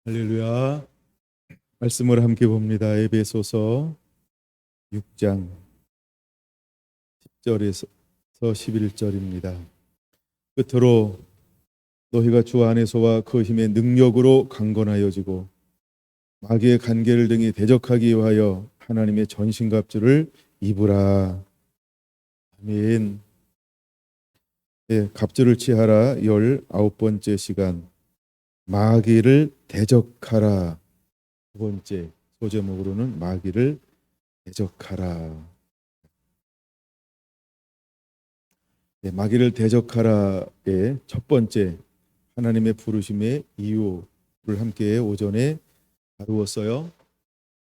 할렐루야. 말씀을 함께 봅니다. 에베소서 6장 10절에서 11절입니다. 끝으로 너희가 주 안에서와 그 힘의 능력으로 강건하여지고 마귀의 간계를 등이 대적하기 위하여 하나님의 전신갑주를 입으라. 아멘. 네, 갑주를 취하라. 19번째 시간, 마귀를 대적하라. 두 번째 소제목으로는 마귀를 대적하라. 네, 마귀를 대적하라의 첫 번째 하나님의 부르심의 이유를 함께 오전에 다루었어요.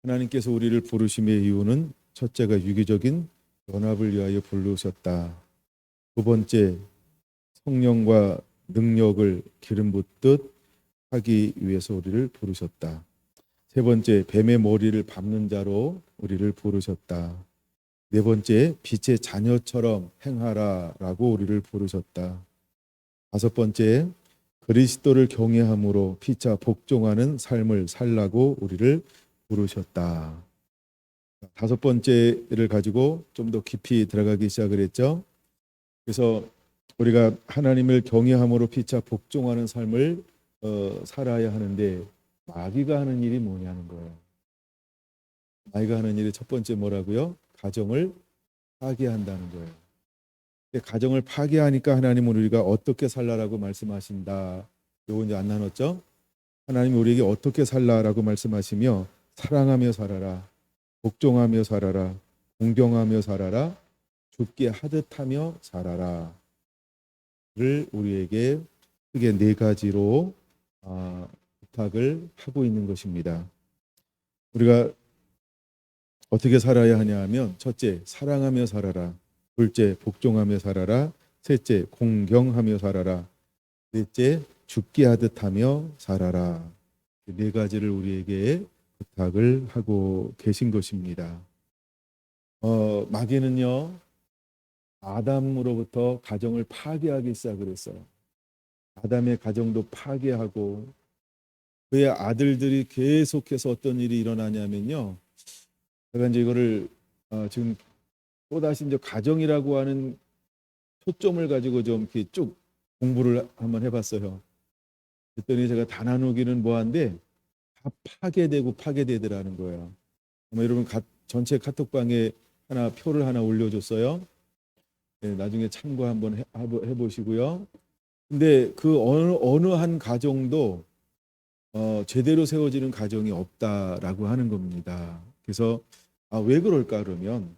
하나님께서 우리를 부르심의 이유는 첫째가 유기적인 연합을 위하여 부르셨다. 두 번째, 성령과 능력을 기름 붓듯 하기 위해서 우리를 부르셨다. 세 번째, 뱀의 머리를 밟는 자로 우리를 부르셨다. 네 번째, 빛의 자녀처럼 행하라라고 우리를 부르셨다. 다섯 번째, 그리스도를 경외함으로 피차 복종하는 삶을 살라고 우리를 부르셨다. 다섯 번째를 가지고 좀 더 깊이 들어가기 시작을 했죠. 그래서 우리가 하나님을 경외함으로 피차 복종하는 삶을 살아야 하는데 마귀가 하는 일이 뭐냐는 거예요. 마귀가 하는 일이 첫 번째 뭐라고요? 가정을 파괴한다는 거예요. 가정을 파괴하니까 하나님은 우리가 어떻게 살라라고 말씀하신다. 요거 이제 안 나눴죠? 하나님이 우리에게 어떻게 살라라고 말씀하시며 사랑하며 살아라, 복종하며 살아라, 공경하며 살아라, 죽게 하듯하며 살아라를 우리에게 크게 네 가지로 부탁을 하고 있는 것입니다. 우리가 어떻게 살아야 하냐 하면 첫째, 사랑하며 살아라. 둘째, 복종하며 살아라. 셋째, 공경하며 살아라. 넷째, 죽게 하듯 하며 살아라. 네 가지를 우리에게 부탁을 하고 계신 것입니다. 마귀는요, 아담으로부터 가정을 파괴하기 시작을 했어요. 아담의 가정도 파괴하고 그의 아들들이 계속해서 어떤 일이 일어나냐면요. 제가 이제 이거를 지금 또다시 이제 가정이라고 하는 초점을 가지고 좀 이렇게 쭉 공부를 한번 해봤어요. 그랬더니 제가 다 나누기는 뭐한데 다 파괴되더라는 거예요. 아마 여러분 전체 카톡방에 표를 하나 올려줬어요. 네, 나중에 참고 한번 해보시고요. 근데 그 어느 한 가정도 제대로 세워지는 가정이 없다라고 하는 겁니다. 그래서 왜 그럴까 그러면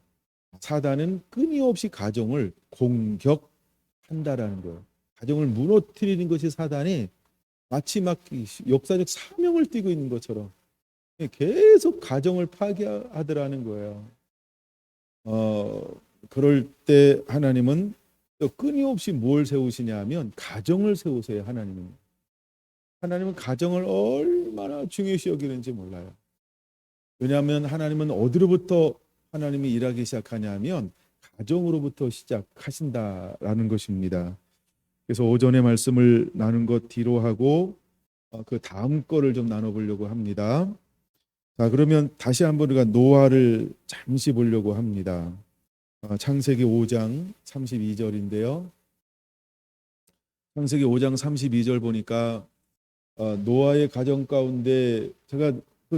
사단은 끊임없이 가정을 공격한다라는 거예요. 가정을 무너뜨리는 것이 사단이 마치 막 역사적 사명을 띠고 있는 것처럼 계속 가정을 파괴하더라는 거예요. 그럴 때 하나님은 또 끊임없이 뭘 세우시냐 하면 가정을 세우세요. 하나님은 가정을 얼마나 중요시 여기는지 몰라요. 왜냐하면 하나님은 어디로부터 하나님이 일하기 시작하냐면 가정으로부터 시작하신다라는 것입니다. 그래서 오전에 말씀을 나눈 것 뒤로 하고 그 다음 거를 좀 나눠보려고 합니다. 자, 그러면 다시 한번 우리가 노아를 잠시 보려고 합니다. 창세기 5장 32절인데요. 창세기 5장 32절 보니까 노아의 가정 가운데 제가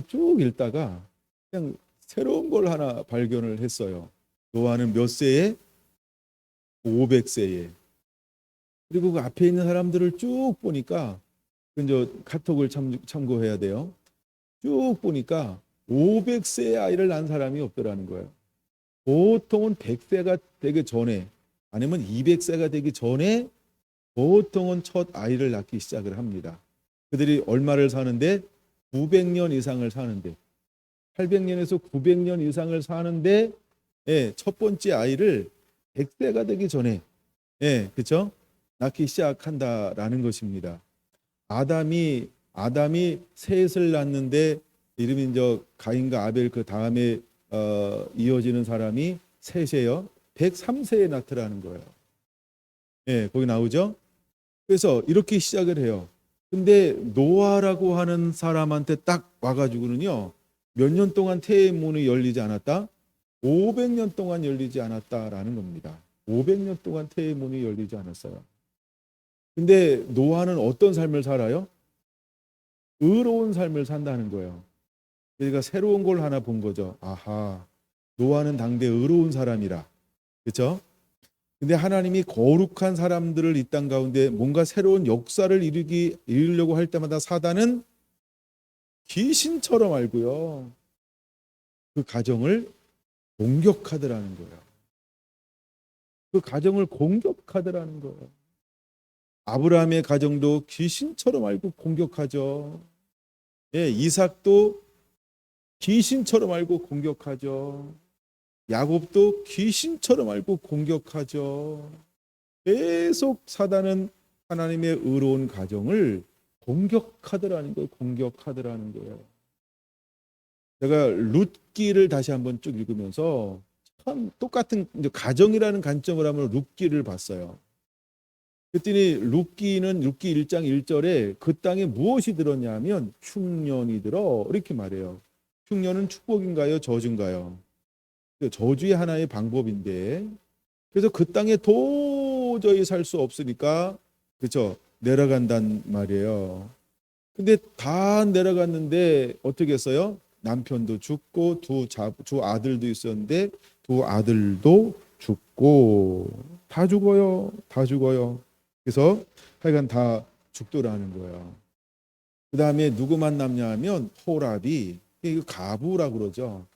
쭉 읽다가 그냥 새로운 걸 하나 발견을 했어요. 노아는 몇 세에? 500세에. 그리고 그 앞에 있는 사람들을 쭉 보니까 이제 카톡을 참고해야 돼요. 쭉 보니까 500세의 아이를 낳은 사람이 없더라는 거예요. 보통은 100세가 되기 전에 아니면 200세가 되기 전에 보통은 첫 아이를 낳기 시작을 합니다. 그들이 얼마를 사는데 900년 이상을 사는데 800년에서 900년 이상을 사는데 첫 번째 아이를 100세가 되기 전에 그렇죠? 낳기 시작한다라는 것입니다. 아담이 셋을 낳는데 이름이 이제 가인과 아벨 그 다음에 이어지는 사람이 셋이에요. 103세에 낳더라는 거예요. 거기 나오죠? 그래서 이렇게 시작을 해요. 근데 노아라고 하는 사람한테 딱 와가지고는요, 몇 년 동안 태의 문이 열리지 않았다? 500년 동안 열리지 않았다라는 겁니다. 500년 동안 태의 문이 열리지 않았어요. 근데 노아는 어떤 삶을 살아요? 의로운 삶을 산다는 거예요. 그러니까 새로운 걸 하나 본 거죠. 아하, 노아는 당대 의로운 사람이라. 그렇죠? 근데 하나님이 거룩한 사람들을 이 땅 가운데 뭔가 새로운 역사를 이루려고 할 때마다 사단은 귀신처럼 알고요, 그 가정을 공격하더라는 거예요. 그 가정을 공격하더라는 거예요. 아브라함의 가정도 귀신처럼 알고 공격하죠. 예, 이삭도 귀신처럼 알고 공격하죠. 야곱도 귀신처럼 알고 공격하죠. 계속 사단은 하나님의 의로운 가정을 공격하더라는 거예요. 공격하더라는 거예요. 제가 룻기를 다시 한번 쭉 읽으면서 참 똑같은 가정이라는 관점을 하면 룻기를 봤어요. 그랬더니 룻기 1장 1절에 그 땅에 무엇이 들었냐면 흉년이 들어, 이렇게 말해요. 흉년은 축복인가요? 저주인가요? 저주의 하나의 방법인데, 그래서 그 땅에 도저히 살 수 없으니까, 그렇죠, 내려간단 말이에요. 근데 다 내려갔는데 어떻게 했어요? 남편도 죽고 두 아들도 있었는데 두 아들도 죽고, 다 죽어요. 다 죽어요. 그래서 하여간 다 죽더라는 거예요. 그 다음에 누구만 남냐 하면 호랍이, 이거 가부라고 그러죠.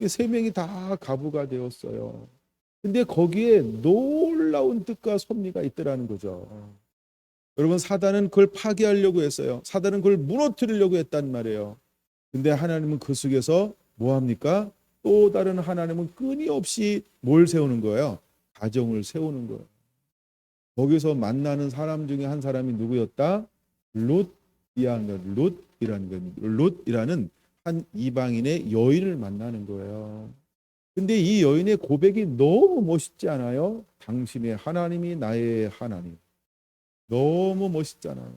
세 명이 다 가부가 되었어요. 근데 거기에 놀라운 뜻과 섭리가 있더라는 거죠. 여러분, 사단은 그걸 파괴하려고 했어요. 사단은 그걸 무너뜨리려고 했단 말이에요. 근데 하나님은 그 속에서 뭐 합니까? 또 다른 하나님은 끊임없이 뭘 세우는 거예요? 가정을 세우는 거예요. 거기서 만나는 사람 중에 한 사람이 누구였다? 룻이라는 한 이방인의 여인을 만나는 거예요. 근데 이 여인의 고백이 너무 멋있지 않아요? 당신의 하나님이 나의 하나님. 너무 멋있잖아요.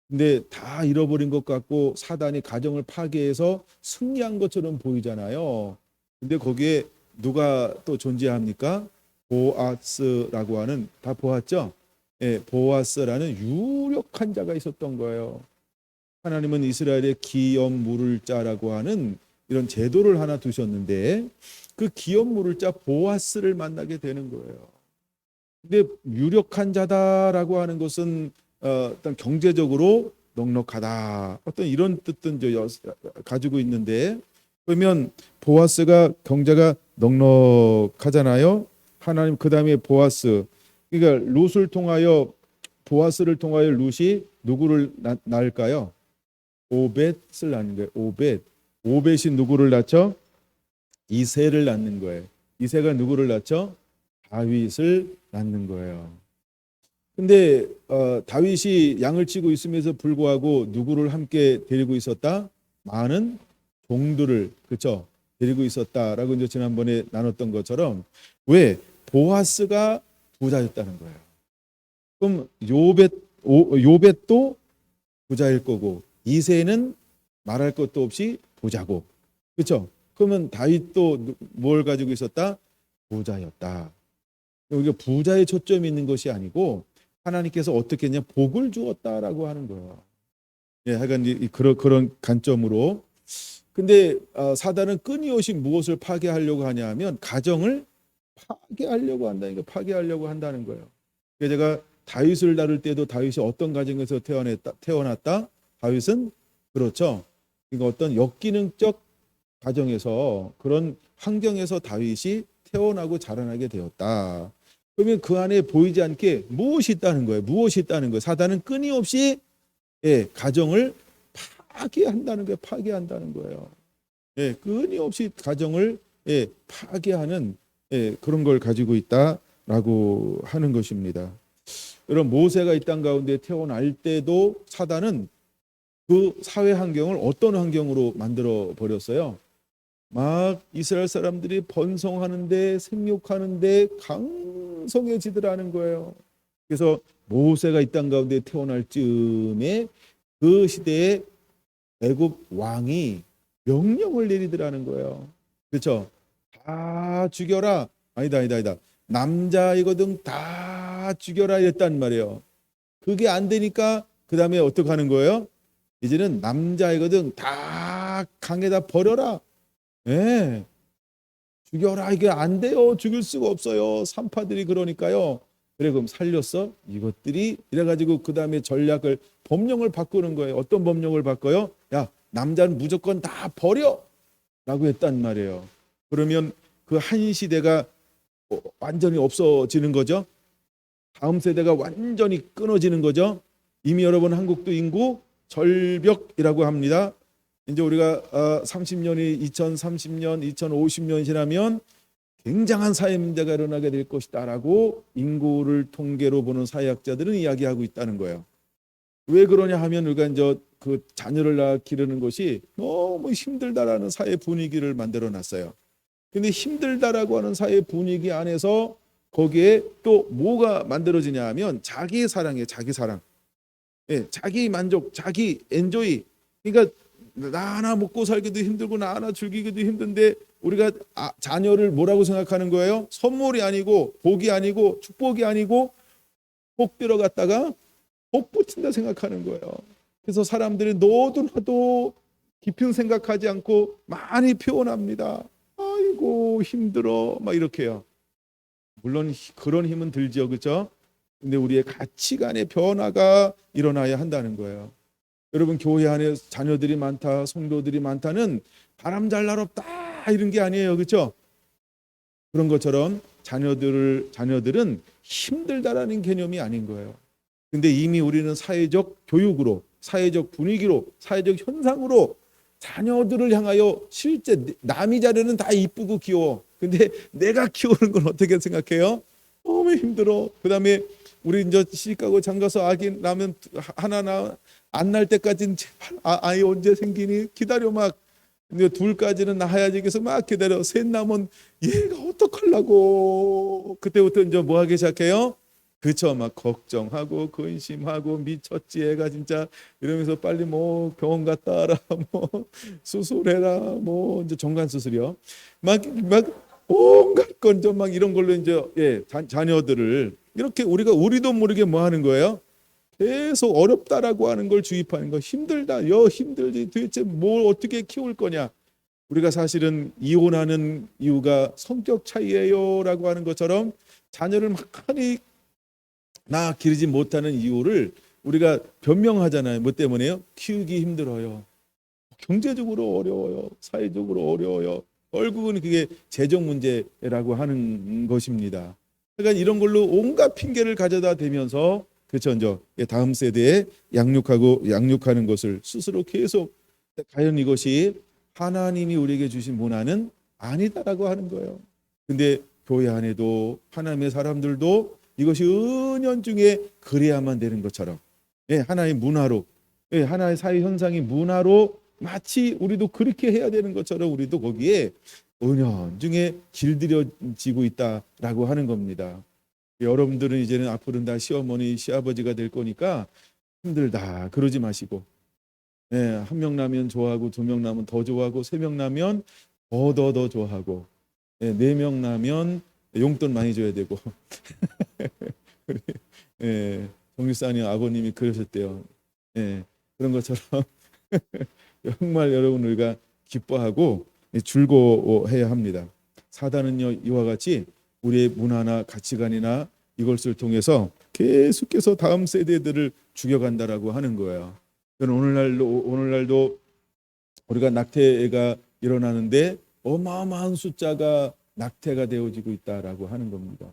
근데 다 잃어버린 것 같고 사단이 가정을 파괴해서 승리한 것처럼 보이잖아요. 근데 거기에 누가 또 존재합니까? 보아스라고 하는, 다 보았죠? 예, 보아스라는 유력한 자가 있었던 거예요. 하나님은 이스라엘의 기업 물을 자라고 하는 이런 제도를 하나 두셨는데, 그 기업 물을 자 보아스를 만나게 되는 거예요. 근데 유력한 자다라고 하는 것은 어떤 경제적으로 넉넉하다, 어떤 이런 뜻은 가지고 있는데, 그러면 보아스가 경제가 넉넉하잖아요. 하나님, 그 다음에 보아스, 그러니까 룻을 통하여, 보아스를 통하여 룻이 누구를 낳을까요? 오벳을 낳는 거예요. 오벳이 누구를 낳죠? 이새를 낳는 거예요. 이새가 누구를 낳죠? 다윗을 낳는 거예요. 근데 다윗이 양을 치고 있으면서 불구하고 누구를 함께 데리고 있었다? 많은 종들을, 그렇죠, 데리고 있었다라고 이제 지난번에 나눴던 것처럼, 왜? 보아스가 부자였다는 거예요. 그럼 요벳도 부자일 거고, 이새는 말할 것도 없이 부자고, 그렇죠? 그러면 다윗도 뭘 가지고 있었다? 부자였다. 여기가 부자의 초점이 있는 것이 아니고 하나님께서 어떻게 했냐, 복을 주었다라고 하는 거예요. 예, 하여간 그런 관점으로. 근데 사단은 끊임없이 무엇을 파괴하려고 하냐 하면 가정을 파괴하려고 한다니까, 파괴하려고 한다는 거예요. 그래서 제가 다윗을 다룰 때도 다윗이 어떤 가정에서 태어났다? 다윗은, 그렇죠, 그러니까 어떤 역기능적 가정에서, 그런 환경에서 다윗이 태어나고 자라나게 되었다. 그러면 그 안에 보이지 않게 무엇이 있다는 거예요? 무엇이 있다는 거예요? 사단은 끊임없이, 예, 가정을 파괴한다는 거예요. 파괴한다는 거예요. 예, 끊임없이 가정을, 예, 파괴하는, 예, 그런 걸 가지고 있다라고 하는 것입니다. 여러분, 모세가 이 땅 가운데 태어날 때도 사단은 그 사회 환경을 어떤 환경으로 만들어 버렸어요? 막 이스라엘 사람들이 번성하는데, 생육하는데 강성해지더라는 거예요. 그래서 모세가 이 땅 가운데 태어날 즈음에 그 시대에 애굽 왕이 명령을 내리더라는 거예요. 그렇죠? 다 죽여라. 아니다. 남자이거든 다 죽여라 이랬단 말이에요. 그게 안 되니까 그 다음에 어떻게 하는 거예요? 이제는 남자이거든 다 강에다 버려라. 예, 죽여라. 이게 안 돼요. 죽일 수가 없어요. 산파들이 그러니까요. 그래 그럼 살렸어? 이것들이 이래가지고 그 다음에 전략을 법령을 바꾸는 거예요. 어떤 법령을 바꿔요? 야, 남자는 무조건 다 버려 라고 했단 말이에요. 그러면 그 한 시대가 완전히 없어지는 거죠. 다음 세대가 완전히 끊어지는 거죠. 이미 여러분 한국도 인구 절벽이라고 합니다. 이제 우리가 30년이 2030년, 2050년 지나면 굉장한 사회 문제가 일어나게 될 것이다라고 인구를 통계로 보는 사회학자들은 이야기하고 있다는 거예요. 왜 그러냐 하면 우리가 이제 그 자녀를 낳아 기르는 것이 너무 힘들다라는 사회 분위기를 만들어 놨어요. 근데 힘들다라고 하는 사회 분위기 안에서 거기에 또 뭐가 만들어지냐 하면 자기 사랑이에요. 자기 사랑. 예, 자기 만족, 자기 엔조이. 그러니까 나 하나 먹고 살기도 힘들고 나 하나 즐기기도 힘든데 우리가 자녀를 뭐라고 생각하는 거예요? 선물이 아니고 복이 아니고 축복이 아니고 복 들어갔다가 복 붙인다 생각하는 거예요. 그래서 사람들이 너도 나도 깊은 생각하지 않고 많이 표현합니다. 아이고 힘들어 막 이렇게요. 물론 그런 힘은 들죠, 그렇죠? 근데 우리의 가치관의 변화가 일어나야 한다는 거예요. 여러분 교회 안에 자녀들이 많다, 성도들이 많다는 바람 잘 날 없다 이런 게 아니에요, 그렇죠? 그런 것처럼 자녀들은 힘들다라는 개념이 아닌 거예요. 근데 이미 우리는 사회적 교육으로, 사회적 분위기로, 사회적 현상으로 자녀들을 향하여 실제 남이 자녀는 다 이쁘고 귀여워. 근데 내가 키우는 건 어떻게 생각해요? 너무 힘들어. 그다음에 우리 이제 시집가고 장가서 아기 나면 하나 안 날 때까지는 제발 아이 언제 생기니 기다려 막. 근데 둘까지는 낳아야지 계속 막 기다려. 셋 나면 얘가 어떡하려고. 그때부터 이제 뭐 하기 시작해요? 그쵸, 막 걱정하고 근심하고 미쳤지 애가 진짜 이러면서 빨리 뭐 병원 갔다 와라 뭐 수술해라 뭐 이제 정관 수술이요. 막 온갖 건좀 막 이런 걸로 이제 자녀들을 이렇게 우리도 모르게 뭐 하는 거예요? 계속 어렵다라고 하는 걸 주입하는 거. 힘들다. 힘들지. 도대체 뭘 어떻게 키울 거냐? 우리가 사실은 이혼하는 이유가 성격 차이예요라고 하는 것처럼 자녀를 막하니 기르지 못하는 이유를 우리가 변명하잖아요. 뭐 때문에요? 키우기 힘들어요. 경제적으로 어려워요. 사회적으로 어려워요. 결국은 그게 재정 문제라고 하는 것입니다. 그러니까 이런 걸로 온갖 핑계를 가져다 대면서 그렇죠. 이제 다음 세대에 양육하는 것을 스스로 계속 과연 이것이 하나님이 우리에게 주신 문화는 아니다라고 하는 거예요. 근데 교회 안에도 하나님의 사람들도 이것이 은연중에 그래야만 되는 것처럼 하나의 문화로 하나의 사회 현상이 문화로 마치 우리도 그렇게 해야 되는 것처럼 우리도 거기에 은연중에 길들여지고 있다라고 하는 겁니다. 여러분들은 이제는 앞으로는 다 시어머니 시아버지가 될 거니까 힘들다 그러지 마시고 한 명 나면 좋아하고 두 명 나면 더 좋아하고 세 명 나면 더 좋아하고 네 명 나면 용돈 많이 줘야 되고 정유사님 아버님이 그러셨대요. 그런 것처럼 정말 여러분 우리가 기뻐하고 즐거워해야 합니다. 사단은요 이와 같이 우리의 문화나 가치관이나 이것을 통해서 계속해서 다음 세대들을 죽여간다라고 하는 거예요. 오늘날도 우리가 낙태가 일어나는데 어마어마한 숫자가 낙태가 되어지고 있다라고 하는 겁니다.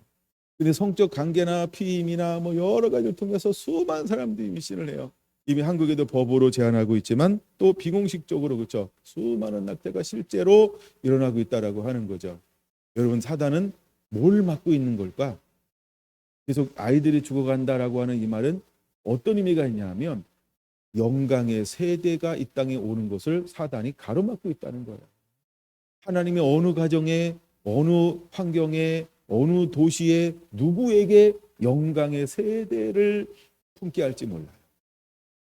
근데 성적 관계나 피임이나 뭐 여러 가지를 통해서 수많은 사람들이 임신을 해요. 이미 한국에도 법으로 제한하고 있지만 또 비공식적으로 그렇죠. 수많은 낙태가 실제로 일어나고 있다라고 하는 거죠. 여러분 사단은 뭘 막고 있는 걸까? 계속 아이들이 죽어간다라고 하는 이 말은 어떤 의미가 있냐면 영광의 세대가 이 땅에 오는 것을 사단이 가로막고 있다는 거예요. 하나님의 어느 가정에 어느 환경에 어느 도시에 누구에게 영광의 세대를 품게 할지 몰라요.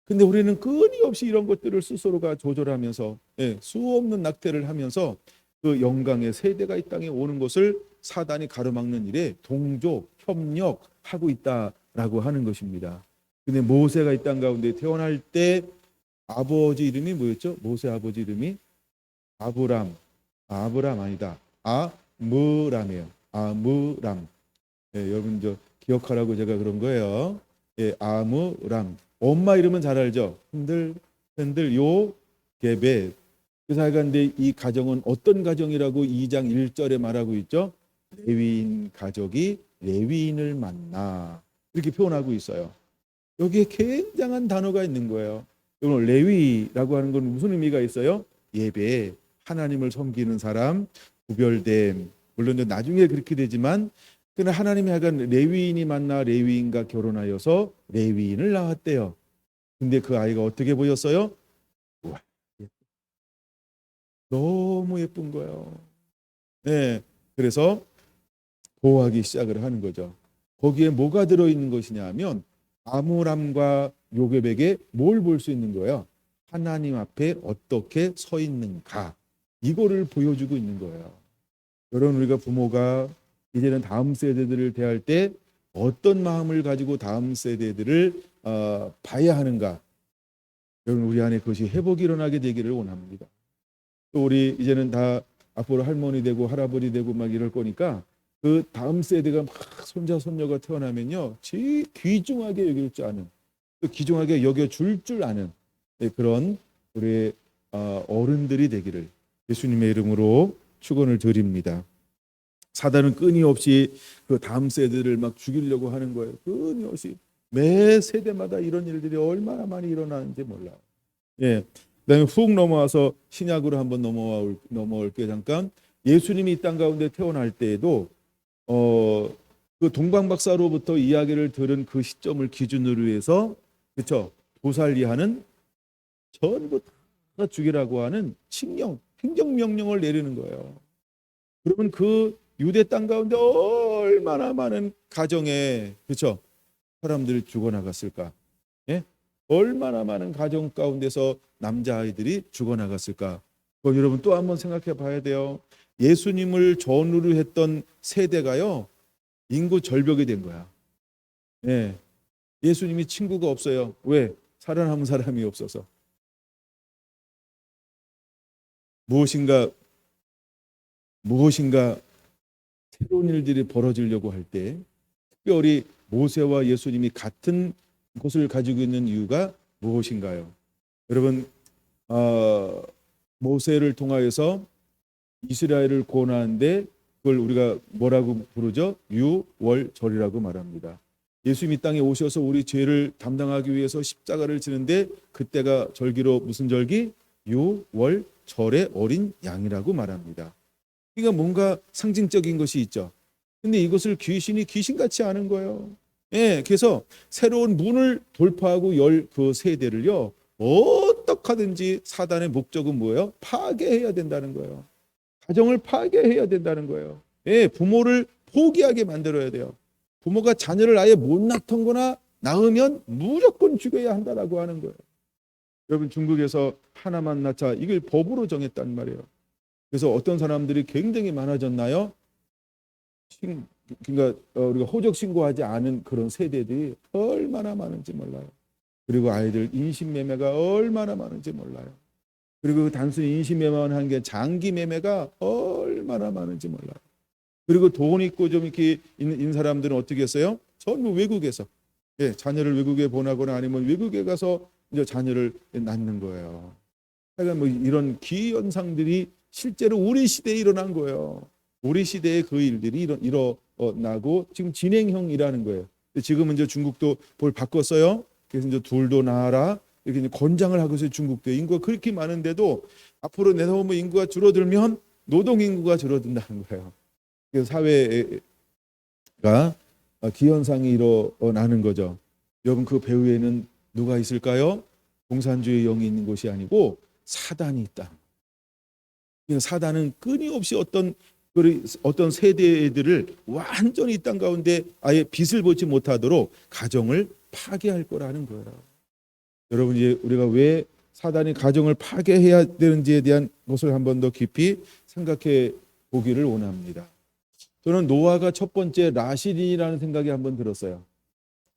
근데 우리는 끊임없이 이런 것들을 스스로가 조절하면서 수없는 낙태를 하면서 그 영광의 세대가 이 땅에 오는 것을 사단이 가로막는 일에 동조, 협력하고 있다라고 하는 것입니다. 근데 모세가 이 땅 가운데 태어날 때 아버지 이름이 뭐였죠? 모세 아버지 이름이 아브람 아니다. 아므람이에요. 아므람. 여러분 저 기억하라고 제가 그런 거예요. 아므람. 엄마 이름은 잘 알죠? 흔들 요게벳. 그래서 하여간데 이 가정은 어떤 가정이라고 2장 1절에 말하고 있죠? 레위인 가족이 레위인을 만나 이렇게 표현하고 있어요. 여기에 굉장한 단어가 있는 거예요. 여러분 레위라고 하는 건 무슨 의미가 있어요? 예배, 하나님을 섬기는 사람, 구별됨. 물론 나중에 그렇게 되지만 그러나 하나님이 하여간 레위인이 만나 레위인과 결혼하여서 레위인을 낳았대요. 근데 그 아이가 어떻게 보였어요? 우와, 너무 예쁜 거예요. 네, 그래서 보호하기 시작을 하는 거죠. 거기에 뭐가 들어있는 것이냐 하면 아므람과 요게백에 뭘 볼 수 있는 거예요? 하나님 앞에 어떻게 서 있는가, 이거를 보여주고 있는 거예요. 여러분, 우리가 부모가 이제는 다음 세대들을 대할 때 어떤 마음을 가지고 다음 세대들을 봐야 하는가, 여러분 우리 안에 그것이 회복이 일어나게 되기를 원합니다. 또 우리 이제는 다 앞으로 할머니 되고 할아버지 되고 막 이럴 거니까 그 다음 세대가 막 손자 손녀가 태어나면요, 제일 귀중하게 여길 줄 아는, 또 귀중하게 여겨줄 줄 아는 그런 우리 어른들이 되기를 예수님의 이름으로 축원을 드립니다. 사단은 끊임없이 그 다음 세대를 막 죽이려고 하는 거예요. 끊임없이 매 세대마다 이런 일들이 얼마나 많이 일어나는지 몰라요. 그다음에 훅 넘어와서 신약으로 한번 넘어올게요. 잠깐. 예수님이 이 땅 가운데 태어날 때에도 그 동방박사로부터 이야기를 들은 그 시점을 기준으로 해서, 그렇죠, 도살리하는, 전부 다 죽이라고 하는 칙령, 행정명령을 내리는 거예요. 그러면 그 유대 땅 가운데 얼마나 많은 가정에, 그렇죠, 사람들이 죽어나갔을까? 예? 얼마나 많은 가정 가운데서 남자아이들이 죽어나갔을까? 여러분 또 한번 생각해 봐야 돼요. 예수님을 전우로 했던 세대가요, 인구 절벽이 된 거야. 예수님이 친구가 없어요. 왜? 살아남은 사람이 없어서. 무엇인가 새로운 일들이 벌어지려고 할 때 특별히 모세와 예수님이 같은 곳을 가지고 있는 이유가 무엇인가요? 여러분, 모세를 통하여서 이스라엘을 구원하는데 그걸 우리가 뭐라고 부르죠? 유월절이라고 말합니다. 예수님이 땅에 오셔서 우리 죄를 담당하기 위해서 십자가를 지는데 그때가 절기로 무슨 절기? 유월절의 어린 양이라고 말합니다. 그러니까 뭔가 상징적인 것이 있죠. 근데 이것을 귀신이 귀신같이 아는 거예요. 그래서 새로운 문을 돌파하고 열 그 세대를요, 어떻게 하든지 사단의 목적은 뭐예요? 파괴해야 된다는 거예요. 가정을 파괴해야 된다는 거예요. 부모를 포기하게 만들어야 돼요. 부모가 자녀를 아예 못 낳던거나 낳으면 무조건 죽여야 한다라고 하는 거예요. 여러분, 중국에서 하나만 낳자, 이걸 법으로 정했단 말이에요. 그래서 어떤 사람들이 굉장히 많아졌나요? 그러니까 우리가 호적 신고하지 않은 그런 세대들이 얼마나 많은지 몰라요. 그리고 아이들 인신매매가 얼마나 많은지 몰라요. 그리고 단순히 인신매매만 하는 게 장기 매매가 얼마나 많은지 몰라요. 그리고 돈 있고 좀 이렇게 있는 사람들은 어떻게 했어요? 전부 외국에서 자녀를 외국에 보내거나 아니면 외국에 가서 이제 자녀를 낳는 거예요. 그러니까 뭐 이런 기현상들이 실제로 우리 시대에 일어난 거예요. 우리 시대에 그 일들이 일어나고 지금 진행형이라는 거예요. 지금은 이제 중국도 볼 바꿨어요. 그래서 이제 둘도 낳아라 이렇게 이제 권장을 하고 있어요. 중국도 인구가 그렇게 많은데도 앞으로 내다보면 인구가 줄어들면 노동 인구가 줄어든다는 거예요. 그래서 사회가 기현상이 일어나는 거죠. 여러분, 그 배후에는 누가 있을까요? 공산주의 영이 있는 것이 아니고 사단이 있다. 사단은 끊임없이 어떤 그리고 어떤 세대들을 완전히 이 땅 가운데 아예 빛을 보지 못하도록 가정을 파괴할 거라는 거예요. 여러분, 이제 우리가 왜 사단이 가정을 파괴해야 되는지에 대한 것을 한 번 더 깊이 생각해 보기를 원합니다. 저는 노아가 첫 번째 라실인이라는 생각이 한번 들었어요.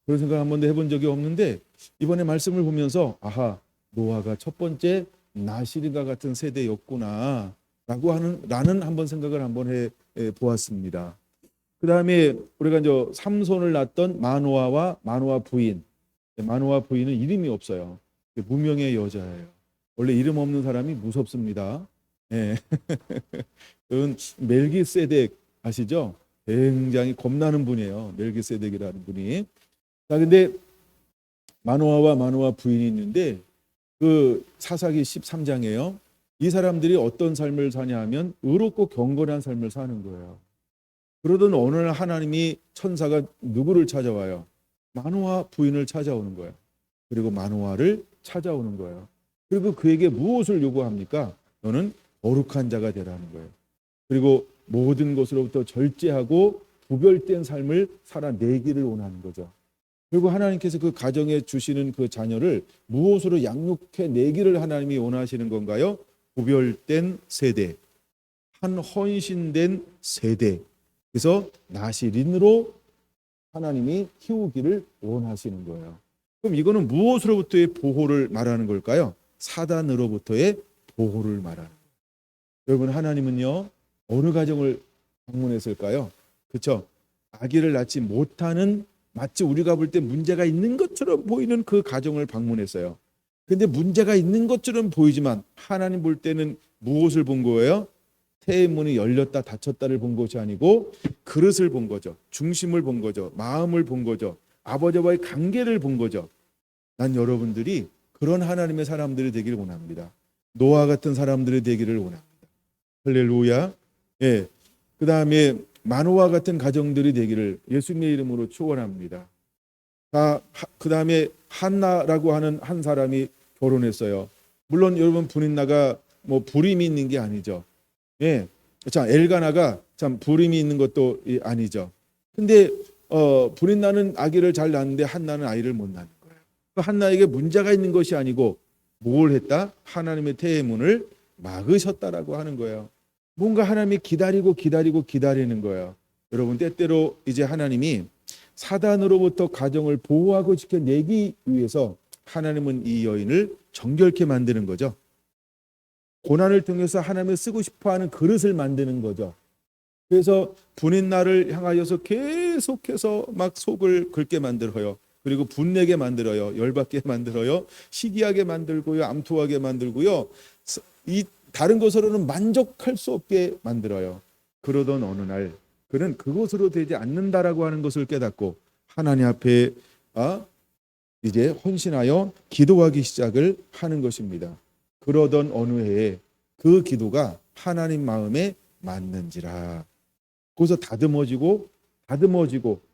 그런 생각 한 번도 해본 적이 없는데 이번에 말씀을 보면서 아하, 노아가 첫 번째 나실인과 같은 세대였구나 라는 한번 생각을 한번 해 보았습니다. 그 다음에 우리가 이제 삼손을 낳았던 마노아와 마노아 부인. 마노아 부인은 이름이 없어요. 무명의 여자예요. 원래 이름 없는 사람이 무섭습니다. 예. 그건 멜기세덱 아시죠? 굉장히 겁나는 분이에요. 멜기세덱이라는 분이. 자, 근데 마노아와 마노아 부인이 있는데 그 사사기 13장에요. 이 사람들이 어떤 삶을 사냐 하면 의롭고 경건한 삶을 사는 거예요. 그러던 어느 날 하나님이 천사가 누구를 찾아와요? 마노아 부인을 찾아오는 거예요. 그리고 마노아를 찾아오는 거예요. 그리고 그에게 무엇을 요구합니까? 너는 거룩한 자가 되라는 거예요. 그리고 모든 것으로부터 절제하고 구별된 삶을 살아내기를 원하는 거죠. 그리고 하나님께서 그 가정에 주시는 그 자녀를 무엇으로 양육해 내기를 하나님이 원하시는 건가요? 구별된 세대, 한 헌신된 세대. 그래서 나실인으로 하나님이 키우기를 원하시는 거예요. 그럼 이거는 무엇으로부터의 보호를 말하는 걸까요? 사단으로부터의 보호를 말하는 거예요. 여러분, 하나님은요 어느 가정을 방문했을까요? 그렇죠? 아기를 낳지 못하는, 마치 우리가 볼 때 문제가 있는 것처럼 보이는 그 가정을 방문했어요. 근데 문제가 있는 것처럼 보이지만 하나님 볼 때는 무엇을 본 거예요? 태의 문이 열렸다 닫혔다를 본 것이 아니고 그릇을 본 거죠. 중심을 본 거죠. 마음을 본 거죠. 아버지와의 관계를 본 거죠. 난 여러분들이 그런 하나님의 사람들이 되기를 원합니다. 노아 같은 사람들이 되기를 원합니다. 할렐루야. 예. 그 다음에 마노아 같은 가정들이 되기를 예수님의 이름으로 축원합니다. 그 다음에 한나라고 하는 한 사람이 결혼했어요. 물론 여러분, 분인나가 뭐 불임이 있는 게 아니죠. 예. 자, 엘가나가 참 불임이 있는 것도 아니죠. 근데 불인나는 아기를 잘 낳는데 한나는 아이를 못 낳는 거예요. 한나에게 문제가 있는 것이 아니고 뭘 했다? 하나님의 태의 문을 막으셨다라고 하는 거예요. 뭔가 하나님이 기다리는 거예요. 여러분, 때때로 이제 하나님이 사단으로부터 가정을 보호하고 지켜내기 위해서 하나님은 이 여인을 정결케 만드는 거죠. 고난을 통해서 하나님을 쓰고 싶어하는 그릇을 만드는 거죠. 그래서 분인나를 향하여서 계속해서 막 속을 긁게 만들어요. 그리고 분내게 만들어요. 열받게 만들어요. 시기하게 만들고요. 암투하게 만들고요. 이 다른 것으로는 만족할 수 없게 만들어요. 그러던 어느 날 그는 그것으로 되지 않는다라고 하는 것을 깨닫고 하나님 앞에 이제 헌신하여 기도하기 시작을 하는 것입니다. 그러던 어느 해에 그 기도가 하나님 마음에 맞는지라. 거기서 다듬어지고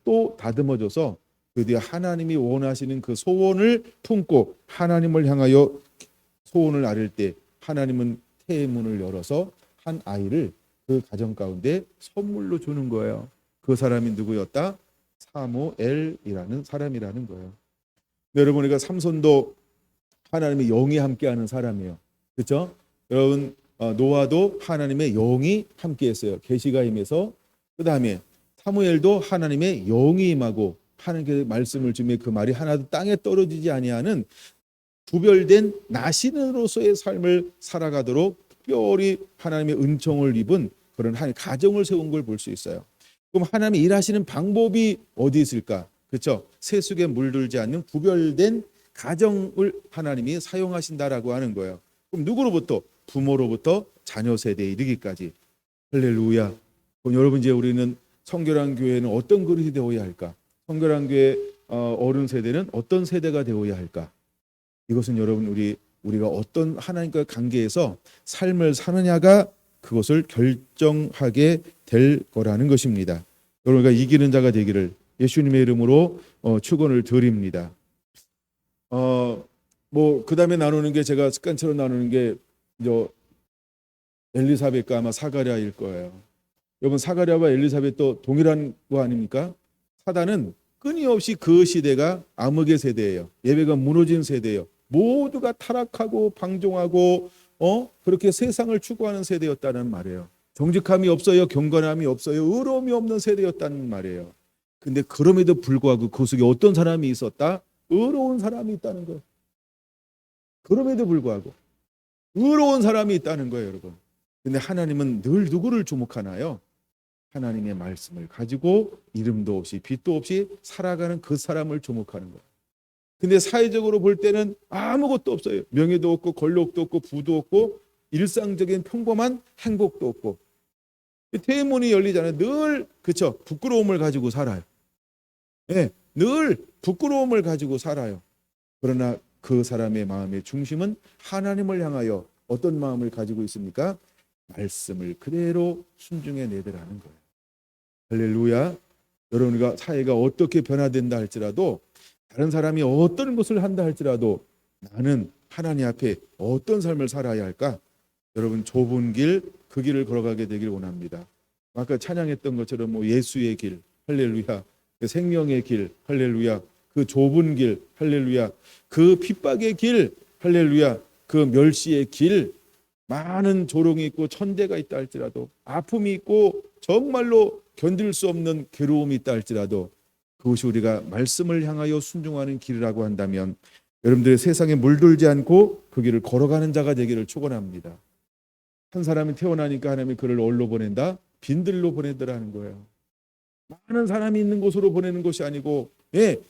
또 다듬어져서 드디어 하나님이 원하시는 그 소원을 품고 하나님을 향하여 소원을 아릴 때 하나님은 태의 문을 열어서 한 아이를 그 가정 가운데 선물로 주는 거예요. 그 사람이 누구였다? 사무엘이라는 사람이라는 거예요. 여러분, 우리가 삼손도 하나님의 영이 함께하는 사람이에요. 그렇죠? 여러분, 노아도 하나님의 영이 함께했어요. 계시가 임해서. 그 다음에 사무엘도 하나님의 영이 임하고 하나님께 말씀을 주며 그 말이 하나도 땅에 떨어지지 아니하는 구별된 나신으로서의 삶을 살아가도록 특별히 하나님의 은총을 입은 그런 한 가정을 세운 걸 볼 수 있어요. 그럼 하나님이 일하시는 방법이 어디 있을까? 그렇죠? 세속에 물들지 않는 구별된 가정을 하나님이 사용하신다라고 하는 거예요. 그럼 누구로부터? 부모로부터 자녀 세대에 이르기까지. 할렐루야. 그럼 여러분, 이제 우리는 성결한 교회는 어떤 그릇이 되어야 할까? 성결한 교회 어른 세대는 어떤 세대가 되어야 할까? 이것은 여러분, 우리가 어떤 하나님과 관계에서 삶을 사느냐가 그것을 결정하게 될 거라는 것입니다. 여러분과 이기는 자가 되기를 예수님의 이름으로 축원을 드립니다. 뭐 그다음에 나누는 게, 제가 습관처럼 나누는 게 엘리사벳과 아마 사가랴일 거예요. 여러분 사가랴와 엘리사벳도 동일한 거 아닙니까? 사단은 끊임없이 그 시대가 암흑의 세대예요. 예배가 무너진 세대예요. 모두가 타락하고 방종하고 그렇게 세상을 추구하는 세대였다는 말이에요. 정직함이 없어요. 경건함이 없어요. 의로움이 없는 세대였다는 말이에요. 근데 그럼에도 불구하고 그 속에 어떤 사람이 있었다? 의로운 사람이 있다는 거예요. 그럼에도 불구하고 의로운 사람이 있다는 거예요, 여러분. 근데 하나님은 늘 누구를 주목하나요? 하나님의 말씀을 가지고 이름도 없이 빛도 없이 살아가는 그 사람을 주목하는 거예요. 근데 사회적으로 볼 때는 아무것도 없어요. 명예도 없고 권력도 없고 부도 없고 일상적인 평범한 행복도 없고 퇴문이 열리잖아요. 늘 그쵸 부끄러움을 가지고 살아요. 네, 늘 부끄러움을 가지고 살아요. 그러나 그 사람의 마음의 중심은 하나님을 향하여 어떤 마음을 가지고 있습니까? 말씀을 그대로 순종해 내더라는 거예요. 할렐루야. 여러분, 우리가 사회가 어떻게 변화된다 할지라도 다른 사람이 어떤 것을 한다 할지라도 나는 하나님 앞에 어떤 삶을 살아야 할까? 여러분, 좁은 길, 그 길을 걸어가게 되길 원합니다. 아까 찬양했던 것처럼 예수의 길, 할렐루야. 그 생명의 길, 할렐루야. 그 좁은 길, 할렐루야. 그 핍박의 길, 할렐루야. 그 멸시의 길, 많은 조롱이 있고 천대가 있다 할지라도 아픔이 있고 정말로 견딜 수 없는 괴로움이 있다 할지라도 그것이 우리가 말씀을 향하여 순종하는 길이라고 한다면 여러분들의 세상에 물들지 않고 그 길을 걸어가는 자가 되기를 축원합니다. 한 사람이 태어나니까 하나님이 그를 어디로 보낸다? 빈들로 보내더라는 거예요. 많은 사람이 있는 곳으로 보내는 것이 아니고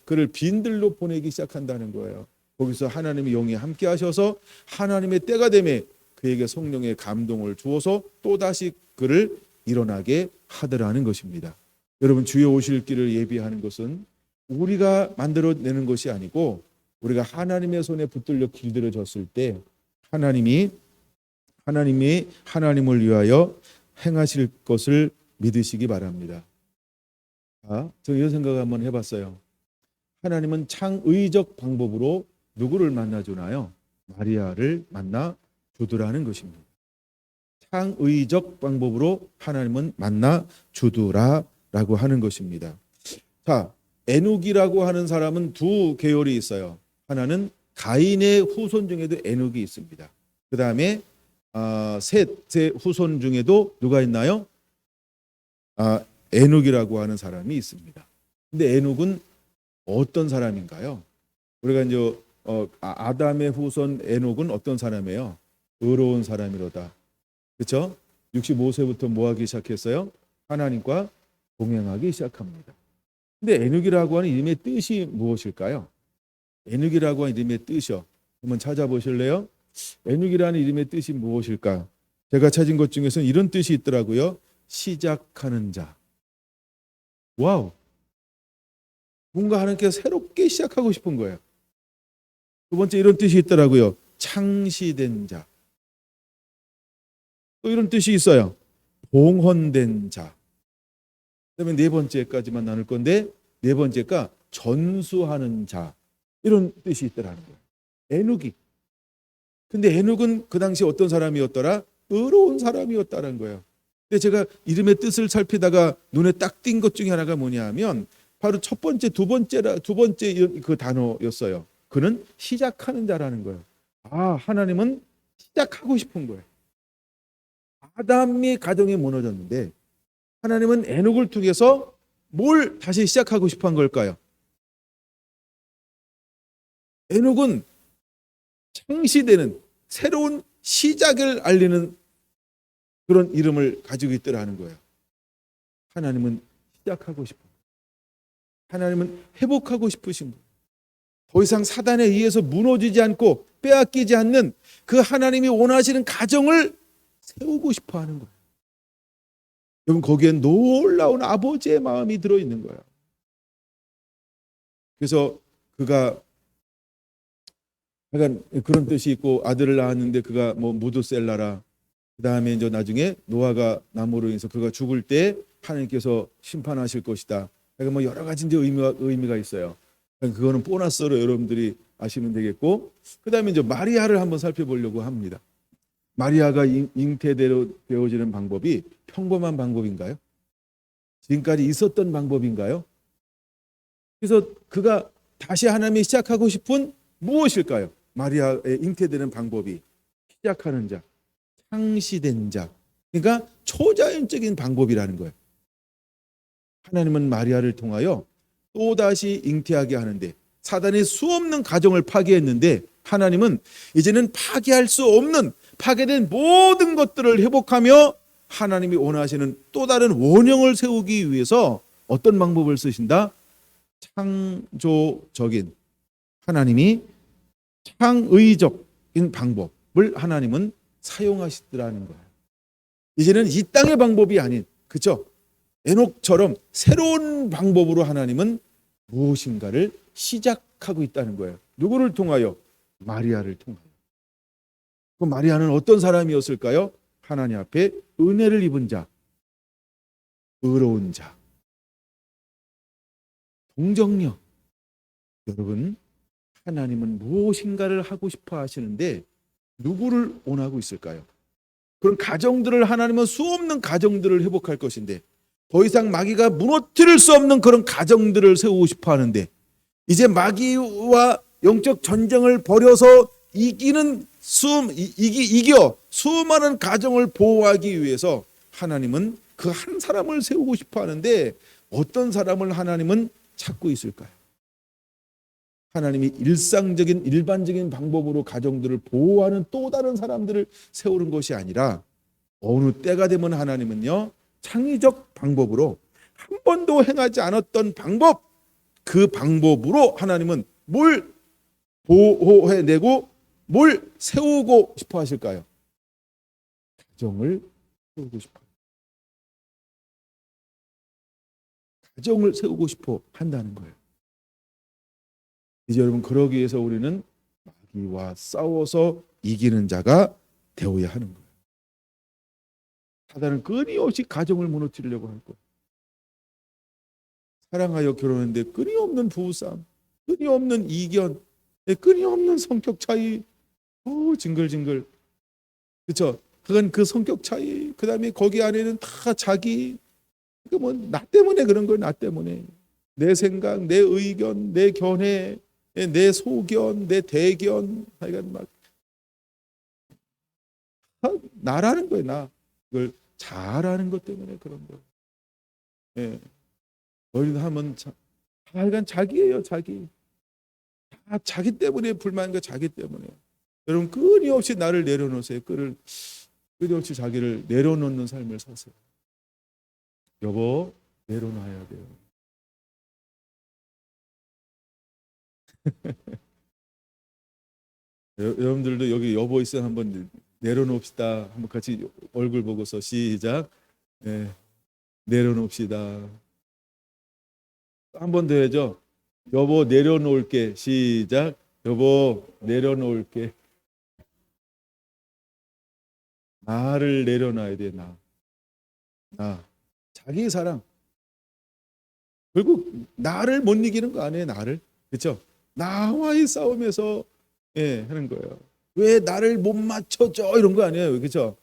그를 빈들로 보내기 시작한다는 거예요. 거기서 하나님의 영이 함께 하셔서 하나님의 때가 되매 그에게 성령의 감동을 주어서 또다시 그를 일어나게 하더라는 것입니다. 여러분, 주여 오실 길을 예비하는 것은 우리가 만들어내는 것이 아니고 우리가 하나님의 손에 붙들려 길들여졌을 때 하나님이 하나님을 위하여 행하실 것을 믿으시기 바랍니다. 저 이런 생각을 한번 해봤어요. 하나님은 창의적 방법으로 누구를 만나주나요? 마리아를 만나 주더라는 것입니다. 창의적 방법으로 하나님은 만나 주더라라고 하는 것입니다. 자, 에녹이라고 하는 사람은 두 계열이 있어요. 하나는 가인의 후손 중에도 에녹이 있습니다. 그 다음에 셋의 후손 중에도 누가 있나요? 에녹이라고 하는 사람이 있습니다. 근데 에녹은 어떤 사람인가요? 우리가 이제 아담의 후손 에녹은 어떤 사람이에요? 의로운 사람이로다. 그렇죠? 65세부터 뭐 하기 시작했어요? 하나님과 동행하기 시작합니다. 근데 에녹이라고 하는 이름의 뜻이 무엇일까요? 에녹이라고 하는 이름의 뜻이요. 한번 찾아보실래요? 에녹이라는 이름의 뜻이 무엇일까? 제가 찾은 것 중에서는 이런 뜻이 있더라고요. 시작하는 자. 와우. 뭔가 하나님께서 새롭게 시작하고 싶은 거예요. 두 번째 이런 뜻이 있더라고요. 창시된 자. 또 이런 뜻이 있어요. 봉헌된 자. 그다음에 네 번째까지만 나눌 건데 네 번째가 전수하는 자. 이런 뜻이 있더라는 거예요. 에녹이. 근데 에녹은 그 당시 어떤 사람이었더라? 의로운 사람이었다는 거예요. 근데 제가 이름의 뜻을 살피다가 눈에 딱 띈 것 중에 하나가 뭐냐 하면 바로 첫 번째, 두 번째 그 단어였어요. 그는 시작하는 자라는 거예요. 하나님은 시작하고 싶은 거예요. 아담이 가정이 무너졌는데 하나님은 에녹을 통해서 뭘 다시 시작하고 싶어 한 걸까요? 에녹은 창시되는 새로운 시작을 알리는 그런 이름을 가지고 있더라는 거예요. 하나님은 시작하고 싶은 거예요. 하나님은 회복하고 싶으신 거예요. 더 이상 사단에 의해서 무너지지 않고 빼앗기지 않는 그 하나님이 원하시는 가정을 세우고 싶어 하는 거예요. 여러분, 거기엔 놀라운 아버지의 마음이 들어있는 거예요. 그래서 그가 약간 그런 뜻이 있고 아들을 낳았는데 그가 무드셀라라. 그 다음에 이제 나중에 노아가 나무로 인해서 그가 죽을 때 하나님께서 심판하실 것이다. 그러니까 여러 가지 이제 의미가 있어요. 그거는 보너스로 여러분들이 아시면 되겠고, 그 다음에 이제 마리아를 한번 살펴보려고 합니다. 마리아가 잉태대로 되어지는 방법이 평범한 방법인가요? 지금까지 있었던 방법인가요? 그래서 그가 다시 하나님이 시작하고 싶은 무엇일까요? 마리아의 잉태되는 방법이 시작하는 자, 창시된 자. 그러니까 초자연적인 방법이라는 거예요. 하나님은 마리아를 통하여 또다시 잉태하게 하는데, 사단이 수없는 가정을 파괴했는데 하나님은 이제는 파괴할 수 없는, 파괴된 모든 것들을 회복하며 하나님이 원하시는 또 다른 원형을 세우기 위해서 어떤 방법을 쓰신다? 창조적인, 하나님이 창의적인 방법을 하나님은 사용하시더라는 거예요. 이제는 이 땅의 방법이 아닌, 그렇죠? 에녹처럼 새로운 방법으로 하나님은 무엇인가를 시작하고 있다는 거예요. 누구를 통하여? 마리아를 통하여. 그 마리아는 어떤 사람이었을까요? 하나님 앞에 은혜를 입은 자, 의로운 자, 동정녀. 여러분, 하나님은 무엇인가를 하고 싶어 하시는데 누구를 원하고 있을까요? 그런 가정들을, 하나님은 수없는 가정들을 회복할 것인데, 더 이상 마귀가 무너뜨릴 수 없는 그런 가정들을 세우고 싶어 하는데, 이제 마귀와 영적 전쟁을 벌여서 이기는 이겨 수많은 가정을 보호하기 위해서 하나님은 그 한 사람을 세우고 싶어 하는데, 어떤 사람을 하나님은 찾고 있을까요? 하나님이 일반적인 방법으로 가정들을 보호하는 또 다른 사람들을 세우는 것이 아니라, 어느 때가 되면 하나님은요, 창의적 방법으로 한 번도 행하지 않았던 방법, 그 방법으로 하나님은 뭘 보호해내고 뭘 세우고 싶어 하실까요? 가정을 세우고 싶어. 가정을 세우고 싶어 한다는 거예요. 이제 여러분, 그러기 위해서 우리는 마귀와 싸워서 이기는 자가 되어야 하는 거예요. 사단은 끊임없이 가정을 무너뜨리려고 할 거예요. 사랑하여 결혼했는데 끊임없는 부부싸움, 끊임없는 이견, 끊임없는 성격 차이, 징글징글. 그렇죠? 그건 그 성격 차이, 그 다음에 거기 안에는 다 자기, 나 때문에 그런 거예요. 나 때문에. 내 생각, 내 의견, 내 견해, 내 소견, 내 대견, 하여간 막 나라는 거예요. 나. 그걸 잘하는 것 때문에 그런 거예요. 예. 어린 하면 하여간 자기예요. 자기. 다 자기 때문에 불만과 자기 때문에. 여러분, 끊임없이 나를 내려놓으세요. 끊임없이 자기를 내려놓는 삶을 사세요. 여보, 내려놔야 돼요. 여러분들도 여기 여보 있으면 한번 내려놓읍시다. 한번 같이 얼굴 보고서 시작. 네, 내려놓읍시다. 한 번 더 해야죠. 여보, 내려놓을게. 시작. 여보, 내려놓을게. 나를 내려놔야 돼. 나. 자기 사랑. 결국 나를 못 이기는 거 아니에요. 나를. 그렇죠? 나와의 싸움에서 하는 거예요. 왜 나를 못 맞춰줘? 이런 거 아니에요. 그렇죠?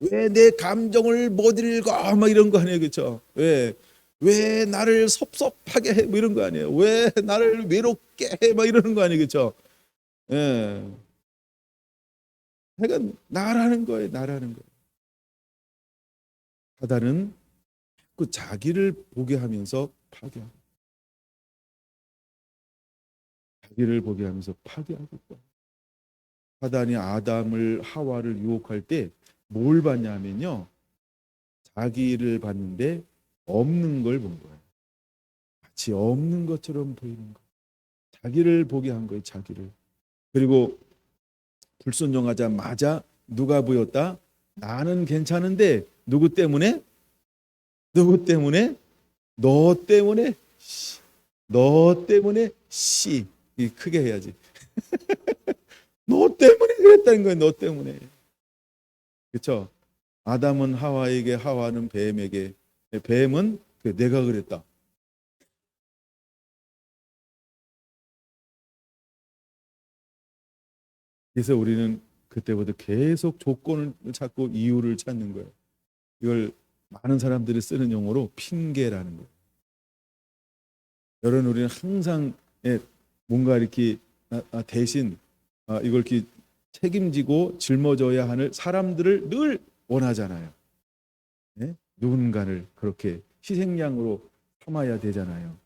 왜 내 감정을 못 읽어? 막 이런 거 아니에요. 그렇죠? 왜 나를 섭섭하게 해? 뭐 이런 거 아니에요. 왜 나를 외롭게 해? 막 이러는 거 아니에요. 그렇죠? 예. 그러니까 나라는 거예요. 나라는 거예요. 사단은 그 자기를 보게 하면서 파괴하고, 자기를 보게 하면서 파괴하고 있다. 사단이 아담을, 하와를 유혹할 때 뭘 봤냐면요, 자기를 봤는데 없는 걸 본 거예요. 마치 없는 것처럼 보이는 거예요. 자기를 보게 한 거예요. 자기를. 그리고 불순종하자마자 누가 보였다? 나는 괜찮은데 누구 때문에? 누구 때문에? 너 때문에? 너 때문에? 크게 해야지. 너 때문에 그랬다는 거예요. 너 때문에. 그렇죠? 아담은 하와에게, 하와는 뱀에게, 뱀은 내가 그랬다. 그래서 우리는 그때부터 계속 조건을 찾고 이유를 찾는 거예요. 이걸 많은 사람들이 쓰는 용어로 핑계라는 거예요. 여러분, 우리는 항상 뭔가 이렇게 대신 이걸 이렇게 책임지고 짊어져야 하는 사람들을 늘 원하잖아요. 네? 누군가를 그렇게 희생양으로 삼아야 되잖아요.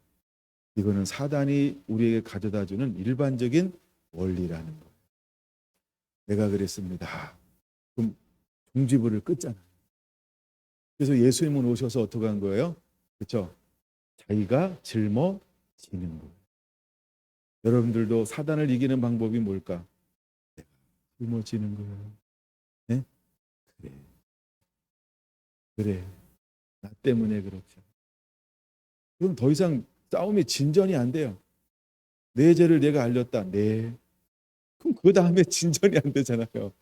이거는 사단이 우리에게 가져다주는 일반적인 원리라는 거예요. 내가 그랬습니다. 그럼 종지부를 끊잖아요. 그래서 예수님은 오셔서 어떻게 한 거예요? 그렇죠? 자기가 짊어지는 거예요. 여러분들도 사단을 이기는 방법이 뭘까? 내가 짊어지는 거예요. 네? 그래. 나 때문에 그렇죠. 그럼 더 이상 싸움이 진전이 안 돼요. 내 죄를 내가 알렸다. 네. 그럼 그 다음에 진전이 안 되잖아요.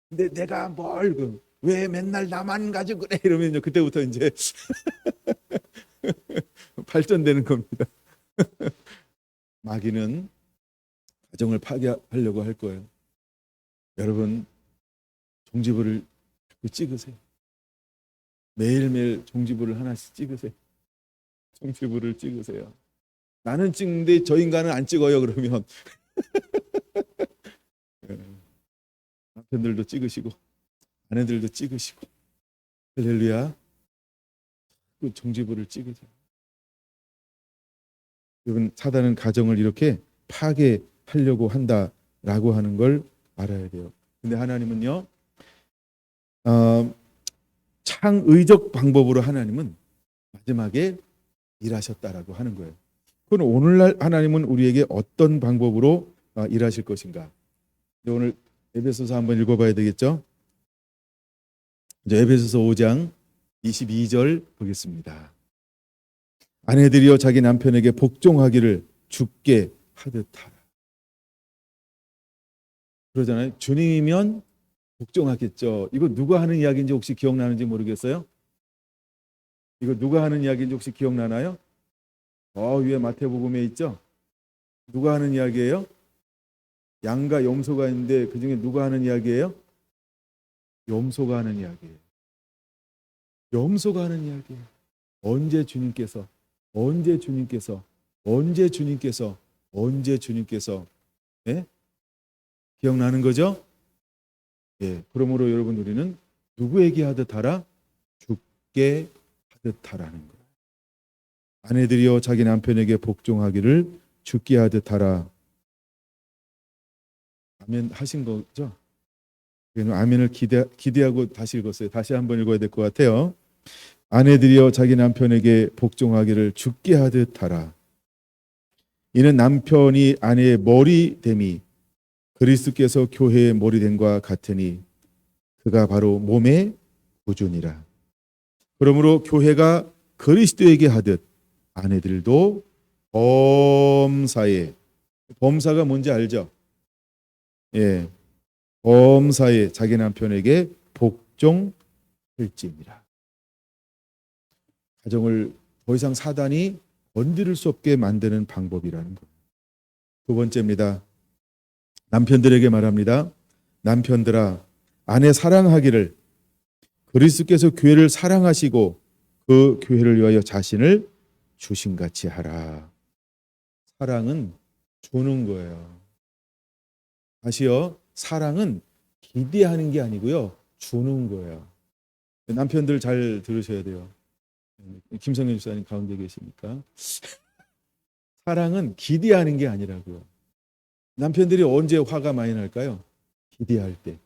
근데 내가 왜 맨날 나만 가지고 그래? 이러면 그때부터 이제 발전되는 겁니다. 마귀는 가정을 파괴하려고 할 거예요. 여러분, 종지부를 찍으세요. 매일매일 종지부를 하나씩 찍으세요. 종지부를 찍으세요. 나는 찍는데 저 인간은 안 찍어요. 그러면 남편들도 찍으시고 아내들도 찍으시고 할렐루야. 그 종지부를 찍으세요. 여러분, 사단은 가정을 이렇게 파괴하려고 한다라고 하는 걸 알아야 돼요. 근데 하나님은요, 창의적 방법으로 하나님은 마지막에 일하셨다라고 하는 거예요. 그럼 오늘날 하나님은 우리에게 어떤 방법으로 일하실 것인가? 오늘 에베소서 한번 읽어봐야 되겠죠? 이제 에베소서 5장 22절 보겠습니다. 아내들이여 자기 남편에게 복종하기를 주께 하듯 하라. 그러잖아요. 주님이면 복종하겠죠. 이거 누가 하는 이야기인지 혹시 기억나는지 모르겠어요? 이거 누가 하는 이야기인지 혹시 기억나나요? 위에 마태복음에 있죠? 누가 하는 이야기예요? 양과 염소가 있는데 그 중에 누가 하는 이야기예요? 염소가 하는 이야기예요. 염소가 하는 이야기예요. 언제 주님께서 예? 기억나는 거죠? 예. 그러므로 여러분, 우리는 누구에게 하듯 하라? 주께 하듯 하라는 거예요. 아내들이여 자기 남편에게 복종하기를 주께 하듯 하라. 아멘 하신 거죠? 아멘을 기대하고 다시 읽었어요. 다시 한번 읽어야 될 것 같아요. 아내들이여 자기 남편에게 복종하기를 주께 하듯 하라. 이는 남편이 아내의 머리됨이 그리스도께서 교회의 머리됨과 같으니 그가 바로 몸의 구주니라. 그러므로 교회가 그리스도에게 하듯 아내들도 범사가 뭔지 알죠? 예, 범사에 자기 남편에게 복종할지니라. 가정을 더 이상 사단이 건드릴 수 없게 만드는 방법이라는 것. 두 번째입니다. 남편들에게 말합니다. 남편들아, 아내 사랑하기를 그리스도께서 교회를 사랑하시고 그 교회를 위하여 자신을 주신같이 하라. 사랑은 주는 거예요. 다시요. 사랑은 기대하는 게 아니고요. 주는 거예요. 남편들 잘 들으셔야 돼요. 김성현 집사님 가운데 계시니까. 사랑은 기대하는 게 아니라고요. 남편들이 언제 화가 많이 날까요? 기대할 때.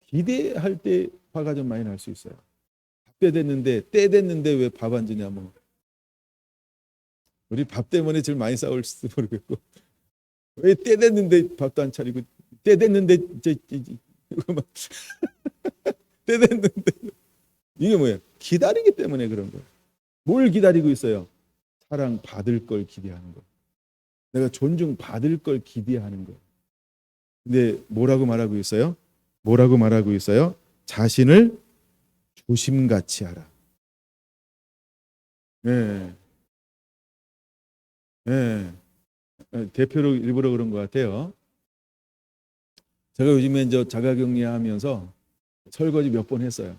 기대할 때 화가 좀 많이 날 수 있어요. 때 됐는데 왜 밥 안 주냐 뭐. 우리 밥 때문에 제일 많이 싸울지도 모르겠고. 왜 때 됐는데 밥도 안 차리고 때 됐는데 이거 막 때 됐는데 이게 뭐예요? 기다리기 때문에 그런 거예요. 뭘 기다리고 있어요? 사랑 받을 걸 기대하는 거. 내가 존중받을 걸 기대하는 거예요. 근데 뭐라고 말하고 있어요? 자신을 조심같이 하라. 네. 네. 대표로 일부러 그런 것 같아요. 제가 요즘에 이제 자가격리하면서 설거지 몇 번 했어요.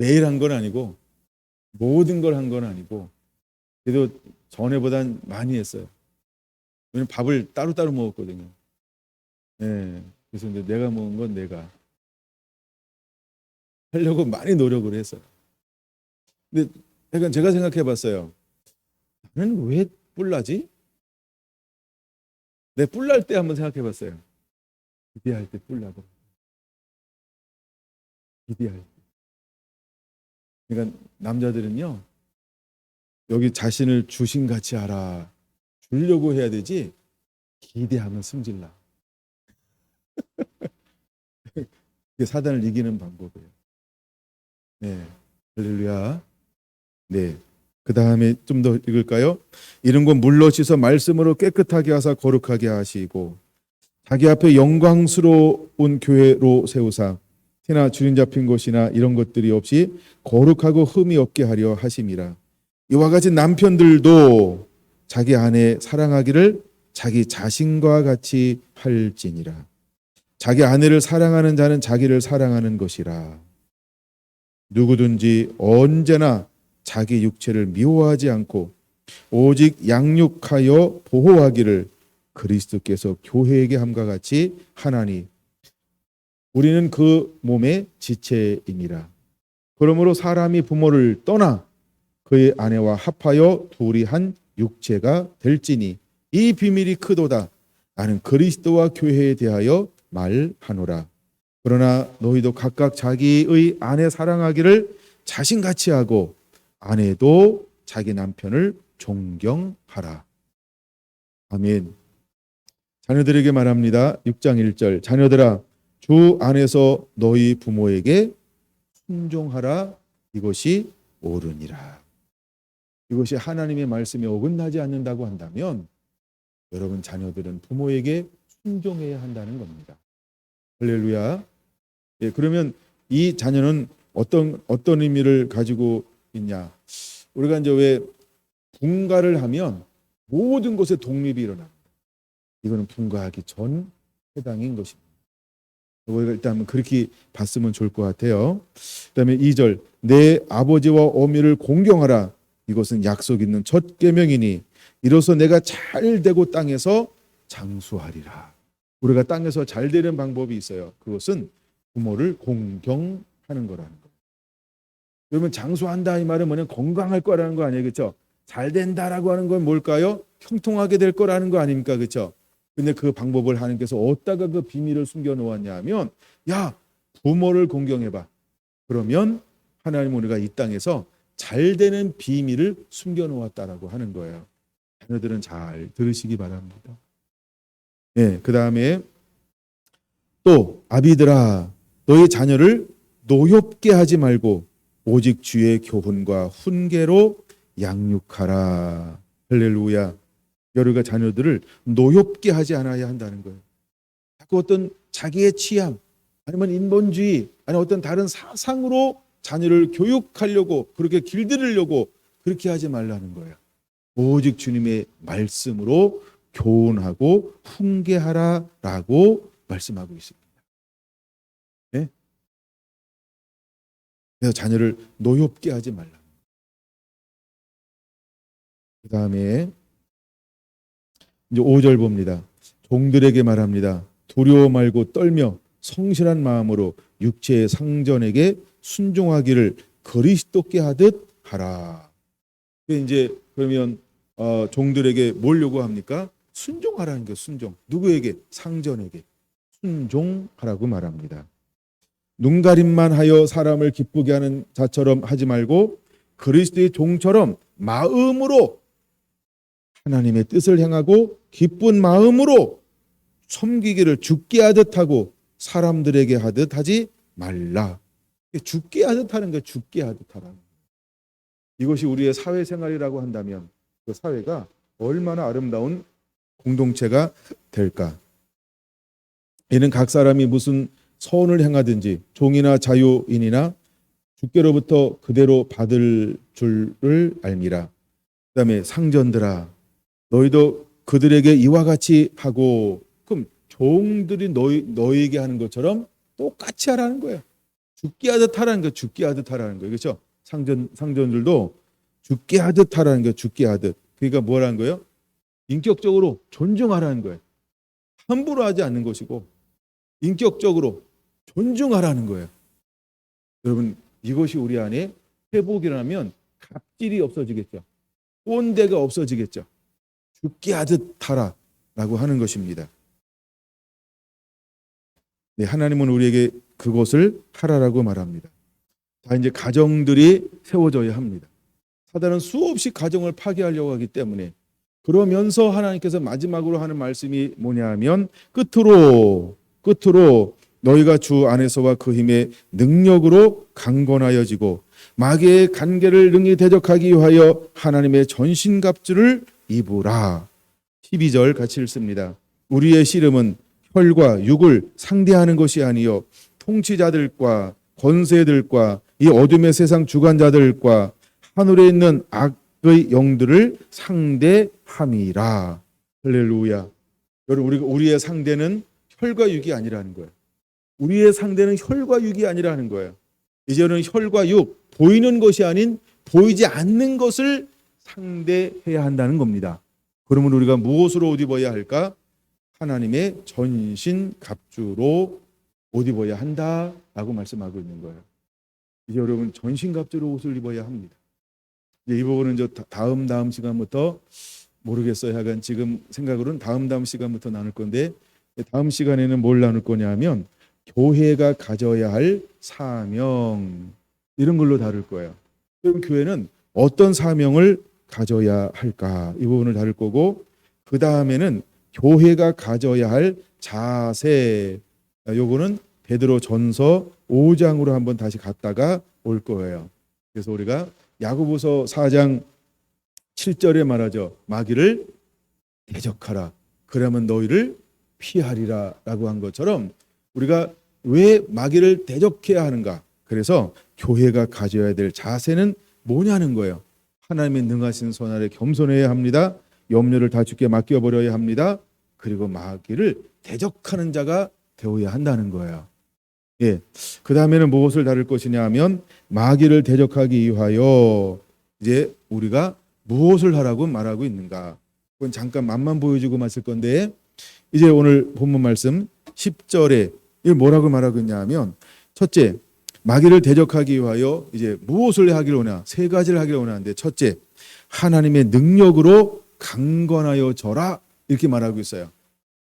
매일 한 건 아니고 모든 걸 한 건 아니고 그래도 전에보단 많이 했어요. 왜냐면 밥을 따로따로 먹었거든요. 예. 그래서 이제 내가 먹은 건 내가 하려고 많이 노력을 했어요. 근데 약간 제가 생각해 봤어요. 나는 왜 뿔나지? 내 뿔날 때 한번 생각해 봤어요. 기대할 때 뿔나고. 기대할 때. 그러니까 남자들은요. 여기 자신을 주신같이 알아. 주려고 해야 되지. 기대하면 승질나. 그게 사단을 이기는 방법이에요. 네. 할렐루야. 네. 그 다음에 좀 더 읽을까요? 이런 건 물로 씻어 말씀으로 깨끗하게 하사 거룩하게 하시고 자기 앞에 영광스러운 교회로 세우사 티나 주인 잡힌 것이나 이런 것들이 없이 거룩하고 흠이 없게 하려 하심이라. 이와 같이 남편들도 자기 아내 사랑하기를 자기 자신과 같이 할지니라. 자기 아내를 사랑하는 자는 자기를 사랑하는 것이라. 누구든지 언제나 자기 육체를 미워하지 않고 오직 양육하여 보호하기를 그리스도께서 교회에게 함과 같이 하나니 우리는 그 몸의 지체이니라. 그러므로 사람이 부모를 떠나 그의 아내와 합하여 둘이 한 육체가 될지니 이 비밀이 크도다. 나는 그리스도와 교회에 대하여 말하노라. 그러나 너희도 각각 자기의 아내 사랑하기를 자신같이 하고 아내도 자기 남편을 존경하라. 아멘. 자녀들에게 말합니다. 6장 1절 자녀들아 주 안에서 너희 부모에게 순종하라. 이것이 옳으니라. 이것이 하나님의 말씀에 어긋나지 않는다고 한다면 여러분 자녀들은 부모에게 순종해야 한다는 겁니다. 할렐루야. 예, 그러면 이 자녀는 어떤 의미를 가지고 있냐? 우리가 이제 왜 분가를 하면 모든 것에 독립이 일어납니다. 이거는 분가하기 전 해당인 것입니다. 우리가 일단 그렇게 봤으면 좋을 것 같아요. 그다음에 2절 내 아버지와 어미를 공경하라. 이것은 약속 있는 첫 계명이니 이로써 내가 잘 되고 땅에서 장수하리라. 우리가 땅에서 잘 되는 방법이 있어요. 그것은 부모를 공경하는 거라는 거예요. 그러면 장수한다 이 말은 뭐냐면 건강할 거라는 거 아니에요, 그렇죠? 잘 된다라고 하는 건 뭘까요? 형통하게 될 거라는 거 아닙니까, 그렇죠? 근데 그 방법을 하나님께서 어디다가 그 비밀을 숨겨 놓았냐면, 야 부모를 공경해봐. 그러면 하나님 우리가 이 땅에서 잘 되는 비밀을 숨겨 놓았다라고 하는 거예요. 자녀들은 잘 들으시기 바랍니다. 네, 그 다음에 또 아비들아 너희 자녀를 노엽게 하지 말고 오직 주의 교훈과 훈계로 양육하라. 할렐루야. 우리가 자녀들을 노엽게 하지 않아야 한다는 거예요. 자꾸 어떤 자기의 취향 아니면 인본주의 아니면 어떤 다른 사상으로 자녀를 교육하려고 그렇게 길들이려고 그렇게 하지 말라는 거예요. 오직 주님의 말씀으로 교훈하고 훈계하라라고 말씀하고 있습니다. 네? 그래서 자녀를 노엽게 하지 말라. 그 다음에 이제 5절 봅니다. 종들에게 말합니다. 두려워 말고 떨며 성실한 마음으로 육체의 상전에게 순종하기를 그리스도께 하듯 하라. 이제 그러면 종들에게 뭘 요구합니까? 순종하라는 게 순종. 누구에게? 상전에게 순종하라고 말합니다. 눈가림만 하여 사람을 기쁘게 하는 자처럼 하지 말고 그리스도의 종처럼 마음으로 하나님의 뜻을 향하고 기쁜 마음으로 섬기기를 죽게 하듯 하고 사람들에게 하듯 하지 말라. 죽게 하듯 하는 게 죽게 하듯 하라는 거예요. 이것이 우리의 사회생활이라고 한다면 그 사회가 얼마나 아름다운 공동체가 될까? 이는 각 사람이 무슨 선을 행하든지 종이나 자유인이나 주께로부터 그대로 받을 줄을 알미라. 그 다음에 상전들아 너희도 그들에게 이와 같이 하고, 그럼 종들이 너희에게 하는 것처럼 똑같이 하라는 거예요. 죽게 하듯 하라는 거예요. 죽게 하듯 하라는 거예요. 그렇죠? 상전들도 죽게 하듯 하라는 거예요. 죽게 하듯. 그러니까 뭐라는 거예요? 인격적으로 존중하라는 거예요. 함부로 하지 않는 것이고 인격적으로 존중하라는 거예요. 여러분, 이것이 우리 안에 회복이라면 갑질이 없어지겠죠. 꼰대가 없어지겠죠. 죽게 하듯 하라라고 하는 것입니다. 네, 하나님은 우리에게 그것을 하라라고 말합니다. 다 이제 가정들이 세워져야 합니다. 사단은 수없이 가정을 파괴하려고 하기 때문에, 그러면서 하나님께서 마지막으로 하는 말씀이 뭐냐 하면 끝으로 너희가 주 안에서와 그 힘의 능력으로 강건하여지고 마귀의 간계를 능히 대적하기 위하여 하나님의 전신갑주를 입으라. 12절 같이 읽습니다. 우리의 씨름은 혈과 육을 상대하는 것이 아니요 통치자들과 권세들과 이 어둠의 세상 주관자들과 하늘에 있는 악의 영들을 상대함이라. 할렐루야. 여러분, 우리의 상대는 혈과 육이 아니라는 거예요. 우리의 상대는 혈과 육이 아니라는 거예요. 이제는 혈과 육, 보이는 것이 아닌 보이지 않는 것을 상대해야 한다는 겁니다. 그러면 우리가 무엇으로 옷 입어야 할까? 하나님의 전신 갑주로 옷 입어야 한다라고 말씀하고 있는 거예요. 이제 여러분, 전신 갑주로 옷을 입어야 합니다. 이제 이 부분은 다음 시간부터 모르겠어요. 하여간 지금 생각으로는 다음 시간부터 나눌 건데, 다음 시간에는 뭘 나눌 거냐면 교회가 가져야 할 사명, 이런 걸로 다룰 거예요. 그럼 교회는 어떤 사명을 가져야 할까? 이 부분을 다룰 거고, 그 다음에는 교회가 가져야 할 자세, 요거는 베드로전서 5장으로 한번 다시 갔다가 올 거예요. 그래서 우리가 야고보서 4장 7절에 말하죠. 마귀를 대적하라. 그러면 너희를 피하리라 라고 한 것처럼 우리가 왜 마귀를 대적해야 하는가? 그래서 교회가 가져야 될 자세는 뭐냐는 거예요. 하나님의 능하신 손 아래 겸손해야 합니다. 염려를 다 주께 맡겨버려야 합니다. 그리고 마귀를 대적하는 자가 되어야 한다는 거예요. 예. 그 다음에는 무엇을 다룰 것이냐 하면 마귀를 대적하기 위하여 이제 우리가 무엇을 하라고 말하고 있는가. 그건 잠깐 맛만 보여주고 마칠 건데, 이제 오늘 본문 말씀 10절에 이걸 뭐라고 말하고 있냐 하면, 첫째, 마귀를 대적하기 위하여 이제 무엇을 하기를 원하냐? 세 가지를 하기를 원하는데, 첫째, 하나님의 능력으로 강건하여 져라, 이렇게 말하고 있어요.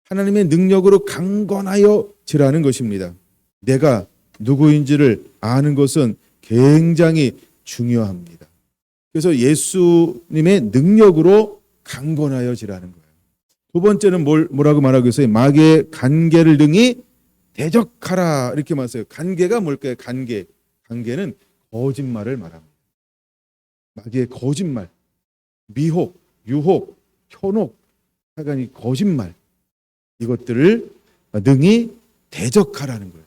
하나님의 능력으로 강건하여 지라는 것입니다. 내가 누구인지를 아는 것은 굉장히 중요합니다. 그래서 예수님의 능력으로 강건하여 지라는 거예요. 두 번째는 뭐라고 말하고 있어요? 마귀의 간계를 능히 대적하라, 이렇게 말했어요. 간계가 뭘까요? 간계는 거짓말을 말합니다. 마귀의 거짓말, 미혹, 유혹, 현혹, 하여간 이 거짓말, 이것들을 능히 대적하라는 거예요.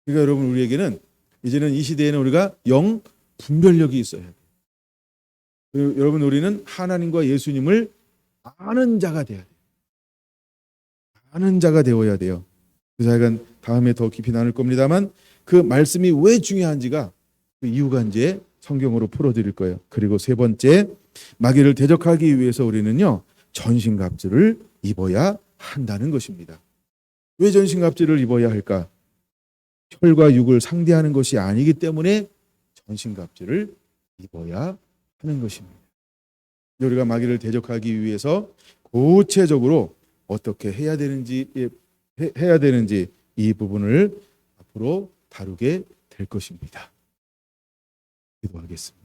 그러니까 여러분, 우리에게는 이제는 이 시대에는 우리가 영 분별력이 있어야 돼요. 여러분, 우리는 하나님과 예수님을 아는 자가 돼야 돼요. 아는 자가 되어야 돼요. 그래서 하여간 다음에 더 깊이 나눌 겁니다만, 그 말씀이 왜 중요한지가, 그 이유가 이제 성경으로 풀어드릴 거예요. 그리고 세 번째, 마귀를 대적하기 위해서 우리는요, 전신갑주를 입어야 한다는 것입니다. 왜 전신갑주를 입어야 할까? 혈과 육을 상대하는 것이 아니기 때문에 전신갑주를 입어야 하는 것입니다. 우리가 마귀를 대적하기 위해서 구체적으로 어떻게 해야 되는지 이 부분을 앞으로 다루게 될 것입니다. 기도하겠습니다.